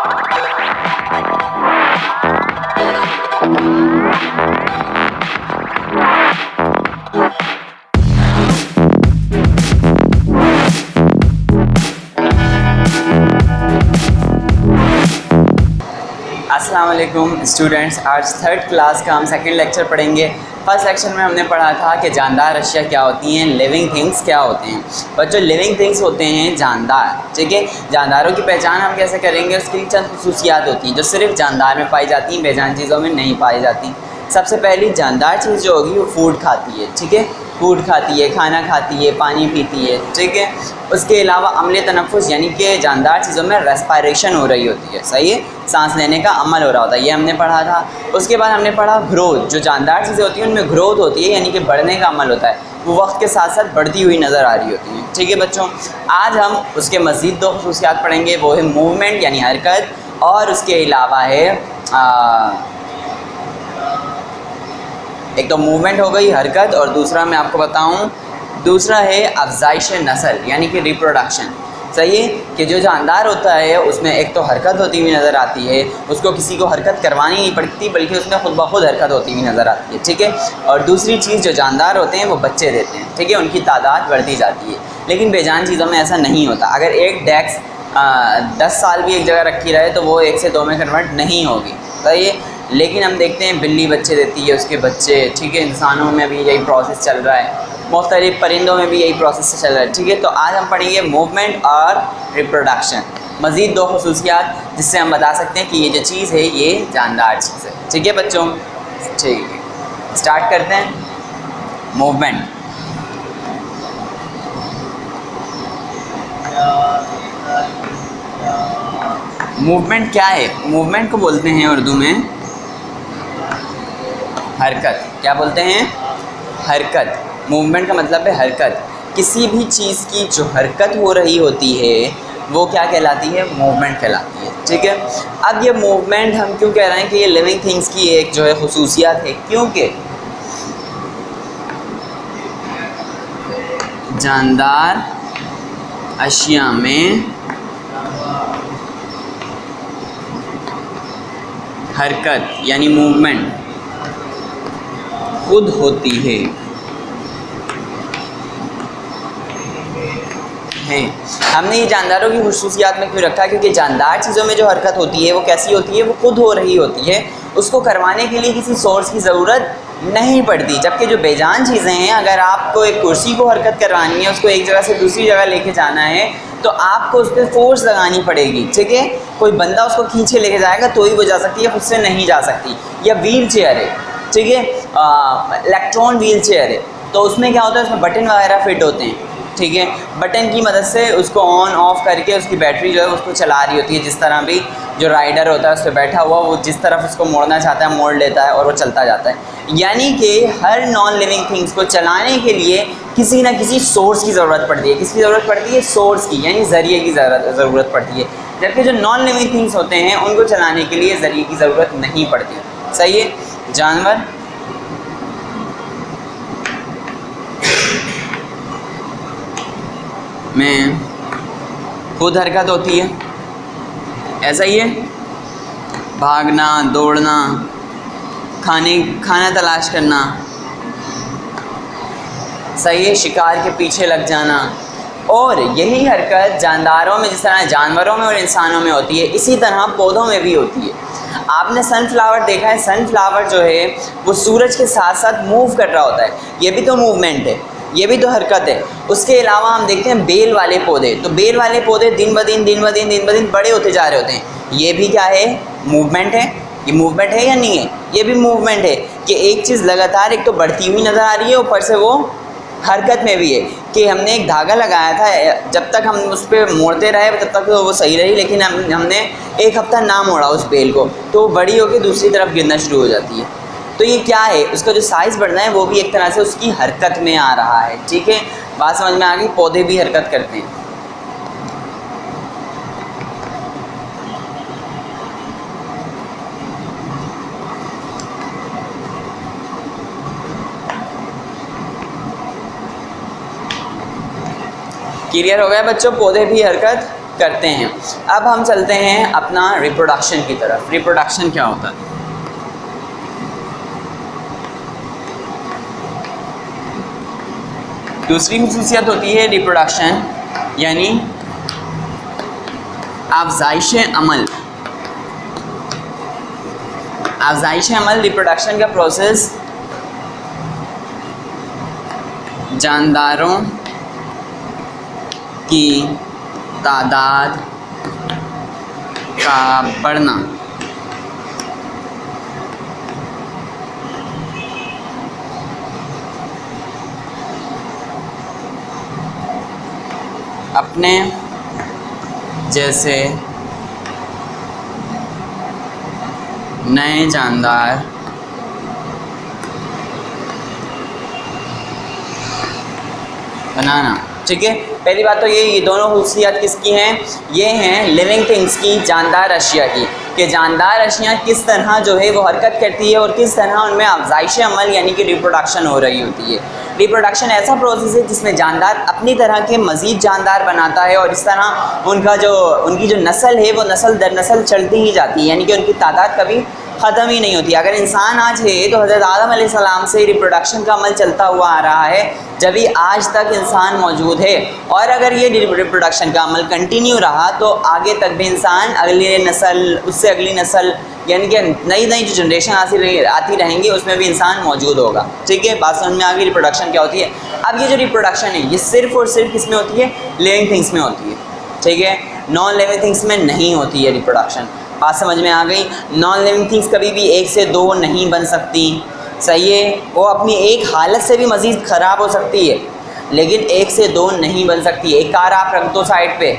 अस्सलाम वालेकुम स्टूडेंट्स, आज थर्ड क्लास का हम सेकंड लेक्चर पढ़ेंगे। फर्स्ट लेक्चर में हमने पढ़ा था कि जानदार अशिया क्या होती हैं, लिविंग थिंग्स क्या होते हैं। बच्चों, लिविंग थिंग्स होते हैं जानदार, ठीक है। जानदारों की पहचान हम कैसे करेंगे, उसकी चंद खुसूसियात होती हैं जो सिर्फ जानदार में पाई जाती हैं, बेजान चीज़ों में नहीं पाई जाती। सबसे पहली जानदार चीज़ जो होगी वो फूड खाती है, ठीक है। फूड खाती है, खाना खाती है, पानी पीती है, ठीक है। उसके अलावा अमले तनफ़ुस यानी कि जानदार चीज़ों में रेस्पायरेशन हो रही होती है, सही है, सांस लेने का अमल हो रहा होता है, ये हमने पढ़ा था। उसके बाद हमने पढ़ा ग्रोथ, जो जानदार चीज़ें होती हैं उनमें ग्रोथ होती है, यानी कि बढ़ने का अमल होता है, वो वक्त के साथ साथ बढ़ती हुई नज़र आ रही होती हैं, ठीक है बच्चों। आज हम उसके मज़ीद दो खुसूसियात पढ़ेंगे, वो है मूवमेंट यानी हरकत, और उसके अलावा है एक तो मूवमेंट हो गई, हरकत, और दूसरा मैं आपको बताऊं, दूसरा है अफजाइश नस्ल यानी कि रिप्रोडक्शन। सही है कि जो जानदार होता है उसमें एक तो हरकत होती हुई नज़र आती है, उसको किसी को हरकत करवानी नहीं पड़ती बल्कि उसमें खुद ब खुद हरकत होती हुई नज़र आती है, ठीक है। और दूसरी चीज़, जो जानदार होते हैं वो बच्चे देते हैं, ठीक है, उनकी तादाद बढ़ती जाती है। लेकिन बेजान चीज़ों में ऐसा नहीं होता। अगर एक डेस्क 10 साल भी एक जगह रखी रहे तो वो 1 से 2 में कन्वर्ट नहीं होगी, सही है। लेकिन हम देखते हैं बिल्ली बच्चे देती है, उसके बच्चे, ठीक है। इंसानों में भी यही प्रोसेस चल रहा है, मुख्तलिफ परिंदों में भी यही प्रोसेस चल रहा है, ठीक है। तो आज हम पढ़ेंगे मूवमेंट और रिप्रोडक्शन, मज़ीद दो खुसूसियात जिससे हम बता सकते हैं कि ये जो चीज़ है ये जानदार चीज़ है, ठीक है बच्चों। ठीक है, स्टार्ट करते हैं। मूवमेंट, मूवमेंट क्या है? मूवमेंट को बोलते हैं उर्दू में हरकत। क्या बोलते हैं? हरकत। मूवमेंट का मतलब है हरकत। किसी भी चीज़ की जो हरकत हो रही होती है वो क्या कहलाती है? मूवमेंट कहलाती है, ठीक है। अब ये मूवमेंट हम क्यों कह रहे हैं कि ये लिविंग थिंग्स की एक जो है खुसूसियात है, क्योंकि जानदार अशिया में हरकत यानी मूवमेंट खुद होती है। हमने ये जानदारों की खुसूसियात में क्यों रखा? क्योंकि जानदार चीज़ों में जो हरकत होती है वो कैसी होती है? वो खुद हो रही होती है, उसको करवाने के लिए किसी सोर्स की ज़रूरत नहीं पड़ती। जबकि जो बेजान चीज़ें हैं, अगर आपको एक कुर्सी को हरकत करवानी है, उसको एक जगह से दूसरी जगह लेके जाना है, तो आपको उस पर फोर्स लगानी पड़ेगी, ठीक है। कोई बंदा उसको खींचे लेके जाएगा तो ही वो जा सकती है, खुद से नहीं जा सकती। या व्हील चेयर है, ठीक है, इलेक्ट्रॉन व्हील चेयर है, तो उसमें क्या होता है? उसमें बटन वगैरह फिट होते हैं, ठीक है। बटन की मदद से उसको ऑन ऑफ करके उसकी बैटरी जो है उसको चला रही होती है। जिस तरह भी जो राइडर होता है उस पर बैठा हुआ, वो जिस तरफ उसको मोड़ना चाहता है मोड़ लेता है और वो चलता जाता है। यानी कि हर नॉन लिविंग थिंग्स को चलाने के लिए किसी न किसी सोर्स की ज़रूरत पड़ती है। किसकी ज़रूरत पड़ती है? सोर्स की, यानी ज़रिए की ज़रूरत पड़ती है। जबकि जो नॉन लिविंग थिंग्स होते हैं उनको चलाने के लिए ज़रिए की ज़रूरत नहीं पड़ती, सही है। जानवर में खुद हरकत होती है, ऐसा ही है, भागना, दौड़ना, खाना तलाश करना, सही है, शिकार के पीछे लग जाना। और यही हरकत जानदारों में, जिस तरह जानवरों में और इंसानों में होती है, इसी तरह पौधों में भी होती है। आपने सनफ्लावर देखा है, सनफ्लावर जो है वो सूरज के साथ साथ मूव कर रहा होता है, ये भी तो मूवमेंट है, ये भी तो हरकत है। उसके अलावा हम देखते हैं बेल वाले पौधे, तो बेल वाले पौधे दिन ब दिन बड़े होते जा रहे होते हैं, ये भी क्या है? मूवमेंट है। ये मूवमेंट है या नहीं है? ये भी मूवमेंट है कि एक चीज़ लगातार एक तो बढ़ती हुई नज़र आ रही है, ऊपर से वो हरकत में भी है। कि हमने एक धागा लगाया था, जब तक हम उस पर मोड़ते रहे तब तक तो वो सही रही, लेकिन हमने एक हफ्ता ना मोड़ा उस बेल को, तो वो बड़ी होकर दूसरी तरफ गिरना शुरू हो जाती है। तो ये क्या है? उसका जो साइज़ बढ़ना है वो भी एक तरह से उसकी हरकत में आ रहा है, ठीक है। बात समझ में आ गई? पौधे भी हरकत करते हैं। क्लियर हो गया बच्चों? पौधे भी हरकत करते हैं। अब हम चलते हैं अपना रिप्रोडक्शन की तरफ। रिप्रोडक्शन क्या होता है? दूसरी खुसूसियत होती है रिप्रोडक्शन यानी अफ़ज़ाइश अमल। अफ़ज़ाइश अमल रिप्रोडक्शन का प्रोसेस जानदारों की तादाद का बढ़ना। अपने जैसे नए जानदार बनाना। ठीक है, पहली बात तो ये दोनों खुसूसियात किसकी हैं? ये हैं लिविंग थिंग्स की, जानदार अशिया की, कि जानदार अशिया किस तरह जो है वो हरकत करती है और किस तरह उनमें अफ़ज़ाइश अमल यानी कि रिप्रोडक्शन हो रही होती है। रिप्रोडक्शन ऐसा प्रोसेस है जिसमें जानदार अपनी तरह के मज़ीद जानदार बनाता है और इस तरह उनकी जो नस्ल है वो नस्ल दर नस्ल चलती ही जाती है, यानी कि उनकी तादाद कभी ख़त्म ही नहीं होती। अगर इंसान आज है तो हज़रत आदम अलैहिस्सलाम से रिप्रोडक्शन का अमल चलता हुआ आ रहा है, जब भी आज तक इंसान मौजूद है। और अगर ये रिप्रोडक्शन का अमल कंटिन्यू रहा तो आगे तक भी इंसान, अगली नस्ल, उससे अगली नस्ल, यानी कि नई नई जो जनरेशन आती रहेंगी उसमें भी इंसान मौजूद होगा। ठीक है, बात समझ में आ गई रिप्रोडक्शन क्या होती है। अब ये जो रिप्रोडक्शन है ये सिर्फ़ और सिर्फ किस में होती है? लिविंग थिंग्स में होती है। ठीक है, नॉन लिविंग थिंग्स में नहीं होती है रिप्रोडक्शन। बात समझ में आ गई। नॉन लिविंग थिंग्स कभी भी एक से दो नहीं बन सकती, सही है। वो अपनी एक हालत से भी मज़ीद ख़राब हो सकती है, लेकिन एक से दो नहीं बन सकती। एक कार आप रख दो साइड पे,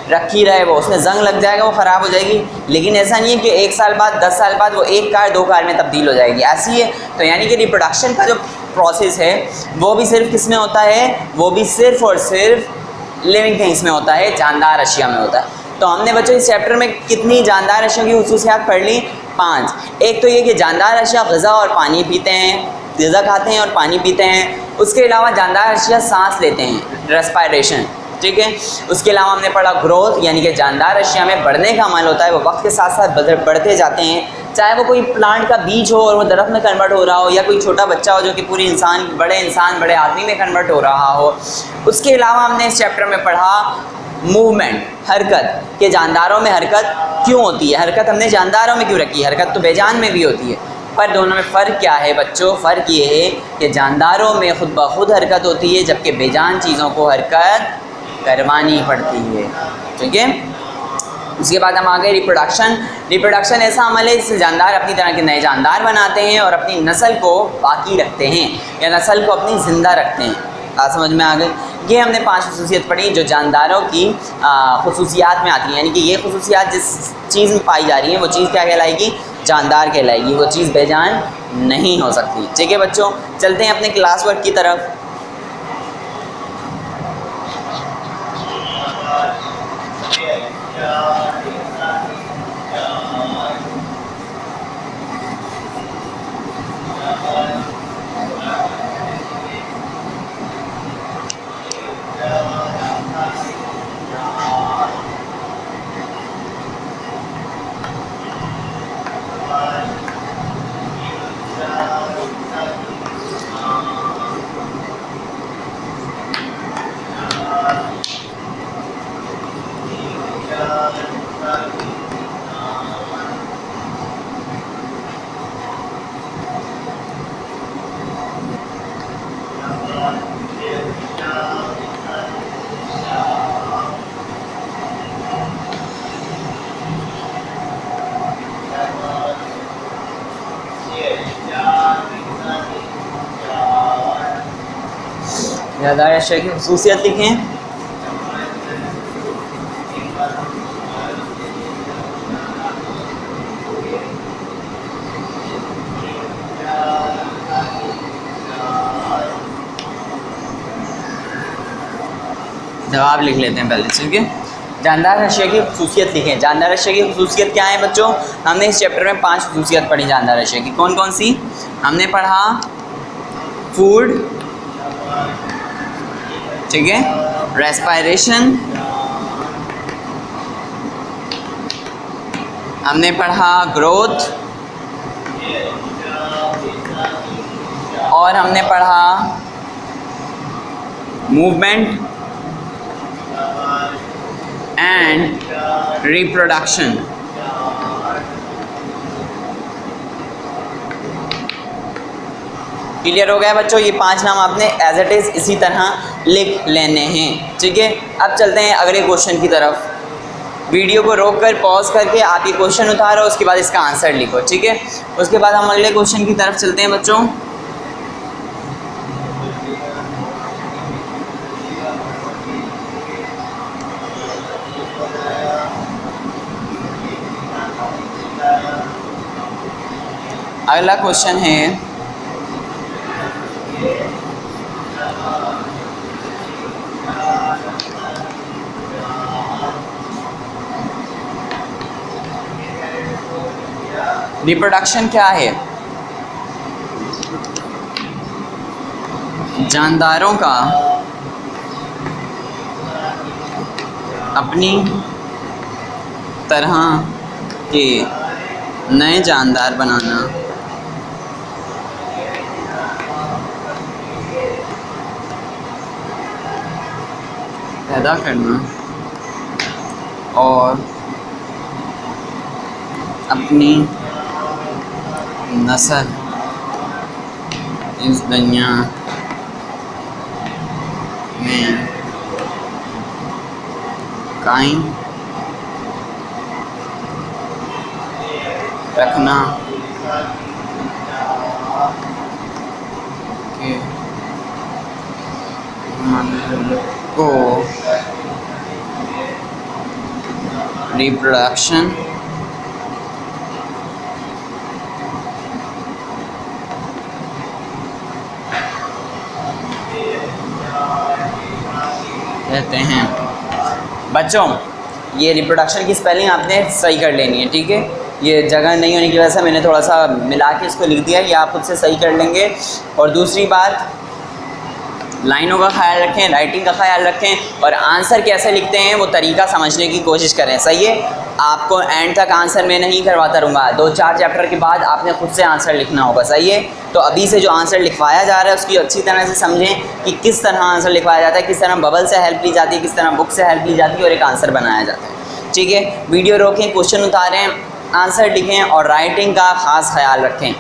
रखी रहे, वो उसमें जंग लग जाएगा, वो ख़राब हो जाएगी, लेकिन ऐसा नहीं है कि 1 साल बाद 10 साल बाद वो एक कार 2 कार में तब्दील हो जाएगी, ऐसी है। तो यानी कि रिप्रोडक्शन का जो प्रोसेस है वो भी सिर्फ किस में होता है? वो भी सिर्फ़ और सिर्फ लिविंग थिंग्स में होता है, जानदार अशिया में होता है। तो हमने बच्चों इस चैप्टर में कितनी जानदार अशिया की खुसूसियात पढ़ ली? 5। एक तो ये कि जानदार अशिया ग़िज़ा और पानी पीते हैं, ग़िज़ा खाते हैं और पानी पीते हैं। उसके अलावा जानदार अशिया सांस लेते हैं, रेस्पायरेशन। ठीक है, उसके अलावा हमने पढ़ा ग्रोथ, यानी कि जानदार अशिया में बढ़ने का अमल होता है, वो वक्त के साथ साथ बढ़ते जाते हैं। चाहे वो कोई प्लांट का बीज हो और वो दरख्त में कन्वर्ट हो रहा हो, या कोई छोटा बच्चा हो जो कि पूरी बड़े आदमी में कन्वर्ट हो रहा हो। उसके अलावा हमने इस चैप्टर में पढ़ा मूवमेंट, हरकत, के जानदारों में हरकत क्यों होती है। हरकत हमने जानदारों में क्यों रखी है? हरकत तो बेजान में भी होती है, पर दोनों में फ़र्क क्या है बच्चों? फ़र्क ये है कि जानदारों में ख़ुद ब खुद हरकत होती है, जबकि बेजान चीज़ों को हरकत करवानी पड़ती है। ठीक है, उसके बाद हम आ गए रिप्रोडक्शन। रिप्रोडक्शन ऐसा अमल है जिससे जानदार अपनी तरह के नए जानदार बनाते हैं और अपनी नस्ल को बाकी रखते हैं, या नस्ल को अपनी ज़िंदा रखते हैं। बात समझ में आ गई। ये हमने 5 खुसूसियत पढ़ी जो जानदारों की खुसूसियात में आती हैं, यानी कि ये खुसूसियात जिस चीज़ में पाई जा रही हैं वो चीज़ क्या कहलाएगी? जानदार कहलाएगी, वो चीज़ बेजान नहीं हो सकती। ठीक है बच्चों, चलते हैं अपने क्लास वर्क की तरफ। जानदार अशिया की खुसूसियत लिखें। जवाब लिख लेते हैं पहले। ठीक है, जानदार अशिया की खुसूसियत लिखें। जानदार अशिया की खुसूसियत क्या है बच्चों? हमने इस चैप्टर में 5 खुसूसियत पढ़ी जानदार अशिया की। कौन कौन सी? हमने पढ़ा फूड, ठीक है, रेस्पायरेशन, हमने पढ़ा ग्रोथ और हमने पढ़ा मूवमेंट एंड रिप्रोडक्शन। क्लियर हो गया बच्चों? ये 5 नाम आपने एज इट इज़ इसी तरह लिख लेने हैं। ठीक है, अब चलते हैं अगले क्वेश्चन की तरफ। वीडियो को रोक कर पॉज करके आप ये क्वेश्चन उतारो, उसके बाद इसका आंसर लिखो। ठीक है, उसके बाद हम अगले क्वेश्चन की तरफ चलते हैं बच्चों। अगला क्वेश्चन है रिप्रोडक्शन क्या है? जानदारों का अपनी तरह के नए जानदार बनाना, पैदा करना और अपनी नस्ल इस दुनिया में कायम रखना के मन को रिप्रोडक्शन कहते हैं। बच्चों, ये रिप्रोडक्शन की स्पेलिंग आपने सही कर लेनी है। ठीक है, ये जगह नहीं होने की वजह से मैंने थोड़ा सा मिला के इसको लिख दिया, ये आप खुद से सही कर लेंगे। और दूसरी बात, लाइनों का ख्याल रखें, राइटिंग का ख्याल रखें और आंसर कैसे लिखते हैं वो तरीका समझने की कोशिश करें। सही है, आपको एंड तक आंसर मैं नहीं करवाता रहूँगा, 2-4 चैप्टर के बाद आपने खुद से आंसर लिखना होगा। सही है, तो अभी से जो आंसर लिखवाया जा रहा है उसकी अच्छी तरह से समझें कि किस तरह आंसर लिखवाया जाता है, किस तरह बबल से हेल्प ली जाती है, किस तरह बुक से हेल्प ली जाती है और एक आंसर बनाया जाता है। ठीक है, वीडियो रोकें, क्वेश्चन उतारें, आंसर लिखें और राइटिंग का ख़ास ख्याल रखें।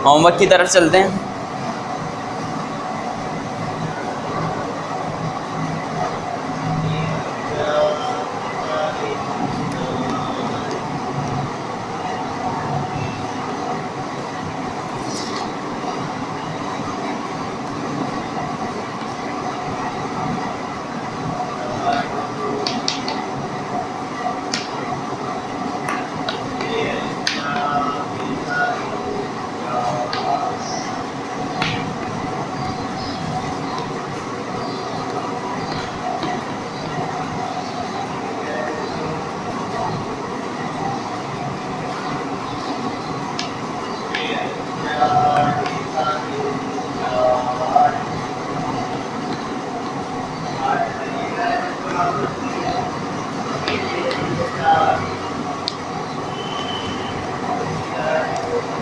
होमवर्क की तरफ चलते हैं।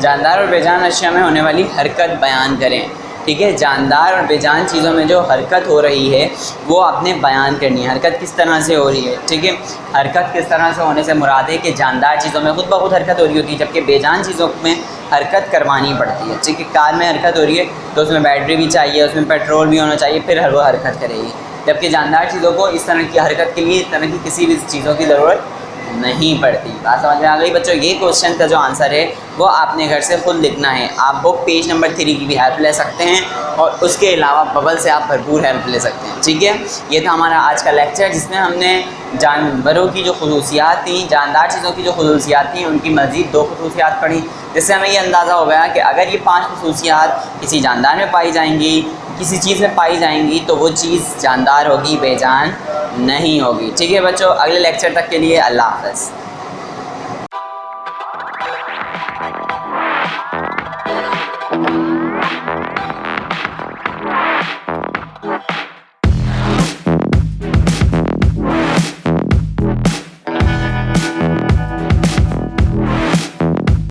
जानदार और बेजान अशिया में होने वाली हरकत बयान करें। ठीक है, जानदार और बेजान चीज़ों में जो हरकत हो रही है वो आपने बयान करनी है। हरकत किस तरह से हो रही है? ठीक है, हरकत किस तरह से होने से मुराद है कि जानदार चीज़ों में खुद ब खुद हरकत हो रही होती है, जबकि बेजान चीज़ों में हरकत करवानी पड़ती है। ठीक है, कार में हरकत हो रही है तो उसमें बैटरी भी चाहिए, उसमें पेट्रोल भी होना चाहिए, फिर वो हरकत करेगी। जबकि जानदार चीज़ों को इस तरह की हरकत के लिए इस तरह की किसी भी चीज़ों की ज़रूरत नहीं पड़ती। बात समझ में आ गई बच्चों? ये क्वेश्चन का जो आंसर है वो आपने घर से खुद लिखना है। आप बुक पेज नंबर 3 की भी हेल्प ले सकते हैं और उसके अलावा बबल से आप भरपूर हेल्प ले सकते हैं। ठीक है, ये था हमारा आज का लेक्चर जिसमें हमने जानवरों की जो खसूसियात थी, जानदार चीज़ों की जो खसूसियात थी, उनकी मज़ीद 2 खसूसियात पढ़ी, जिससे हमें ये अंदाज़ा हो गया कि अगर ये 5 खसूसियात किसी जानदार में पाई जाएंगी, किसी चीज़ में पाई जाएंगी, तो वो चीज़ जानदार होगी, बेजान नहीं होगी। ठीक है बच्चों, अगले लेक्चर तक के लिए अल्लाह हाफ़िज़।